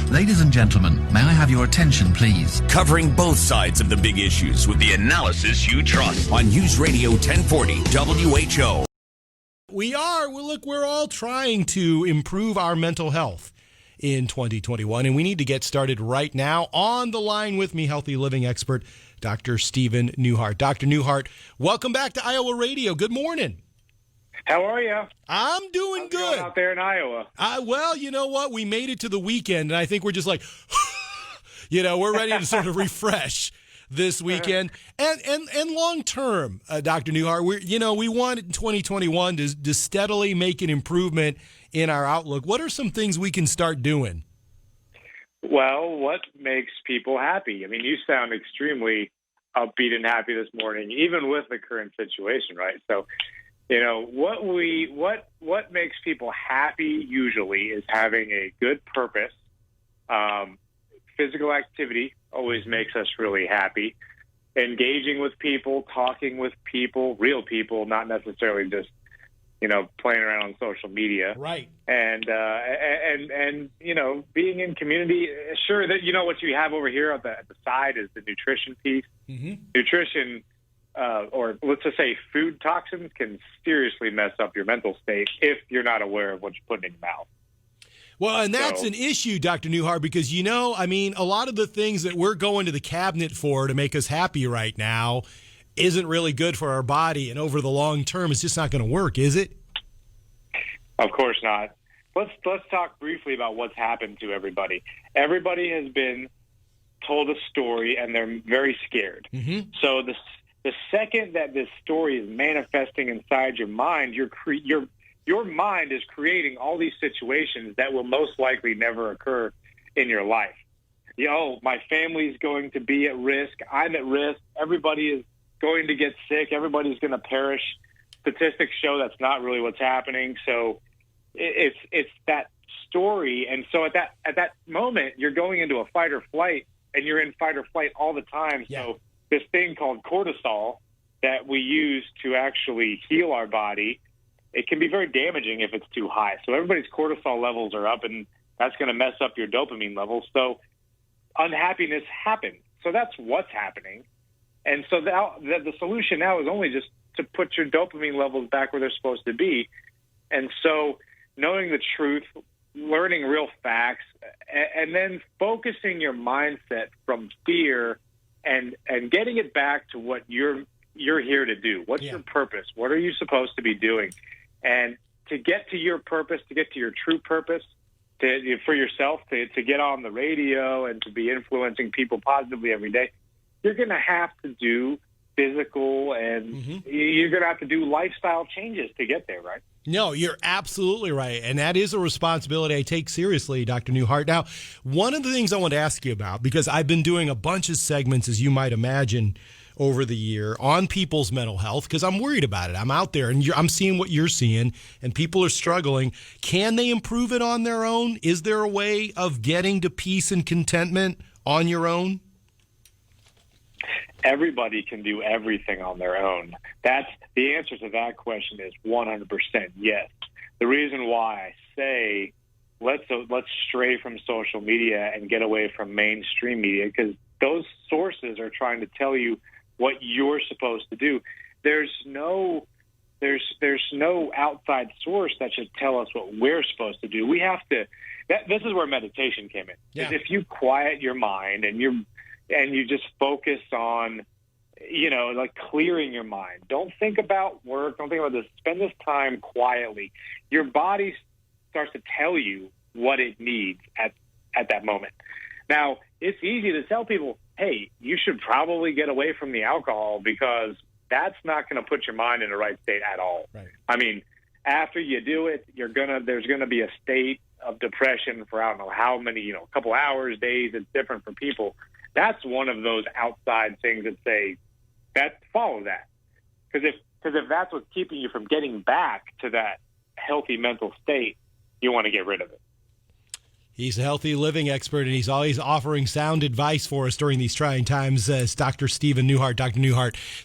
Ladies and gentlemen, may I have your attention, please? Covering both sides of the big issues with the analysis you trust on News Radio 1040 WHO. We're all trying to improve our mental health in 2021, and we need to get started right now. On the line with me, healthy living expert, Dr. Stephen Newhart. Dr. Newhart, welcome back to Iowa Radio. Good morning. How are you? I'm doing How's it good. going out there in Iowa? Well, you know what? We made it to the weekend, and I think we're just like, we're ready to sort of refresh this weekend. And long term, Dr. Newhart, we want in 2021 to steadily make an improvement in our outlook. What are some things we can start doing? Well, what makes people happy? I mean, you sound extremely upbeat and happy this morning, even with the current situation, right? So, what makes people happy usually is having a good purpose. Physical activity always makes us really happy. Engaging with people, talking with people, real people, not necessarily just playing around on social media, right? And being in community. Sure, that what you have over here at the side is the nutrition piece. Mm-hmm. Nutrition, or let's just say food toxins, can seriously mess up your mental state if you're not aware of what you're putting in your mouth. Well, and that's an issue, Dr. Newhart, because, a lot of the things that we're going to the cabinet for to make us happy right now isn't really good for our body. And over the long term, it's just not going to work, is it? Of course not. Let's talk briefly about what's happened to everybody. Everybody has been told a story, and they're very scared. Mm-hmm. So the second that this story is manifesting inside your mind, your mind is creating all these situations that will most likely never occur in your life. My family's going to be at risk. I'm at risk. Everybody is going to get sick. Everybody's going to perish. Statistics show that's not really what's happening. So it's that story. And so at that moment, you're going into a fight or flight, and you're in fight or flight all the time. Yeah. So this thing called cortisol that we use to actually heal our body, it can be very damaging if it's too high. So everybody's cortisol levels are up, and that's going to mess up your dopamine levels. So unhappiness happens. So that's what's happening. And so the solution now is only just to put your dopamine levels back where they're supposed to be. And so knowing the truth, learning real facts, and then focusing your mindset from fear and getting it back to what you're here to do. What's your purpose? What are you supposed to be doing? And to get to your purpose, to get to your true purpose, for yourself, to get on the radio and to be influencing people positively every day, you're going to have to do physical and you're going to have to do lifestyle changes to get there, right? No, you're absolutely right. And that is a responsibility I take seriously, Dr. Newhart. Now, one of the things I want to ask you about, because I've been doing a bunch of segments, as you might imagine, over the year on people's mental health, because I'm worried about it. I'm out there and I'm seeing what you're seeing, and people are struggling. Can they improve it on their own? Is there a way of getting to peace and contentment on your own? Everybody can do everything on their own. That's the answer to that question is 100% yes. The reason why I say let's stray from social media and get away from mainstream media, because those sources are trying to tell you what you're supposed to do. There's no outside source that should tell us what we're supposed to do. We have to. This is where meditation came in. Yeah. If you quiet your mind and you just focus on, like clearing your mind. Don't think about work. Don't think about this. Spend this time quietly. Your body starts to tell you what it needs at that moment. Now, it's easy to tell people, hey, you should probably get away from the alcohol because that's not going to put your mind in the right state at all. Right. I mean, after you do it, there's going to be a state of depression for I don't know how many, a couple hours, days. It's different for people. That's one of those outside things that say that follow that. Because if that's what's keeping you from getting back to that healthy mental state, you want to get rid of it. He's a healthy living expert, and he's always offering sound advice for us during these trying times. Dr. Stephen Newhart. Dr. Newhart,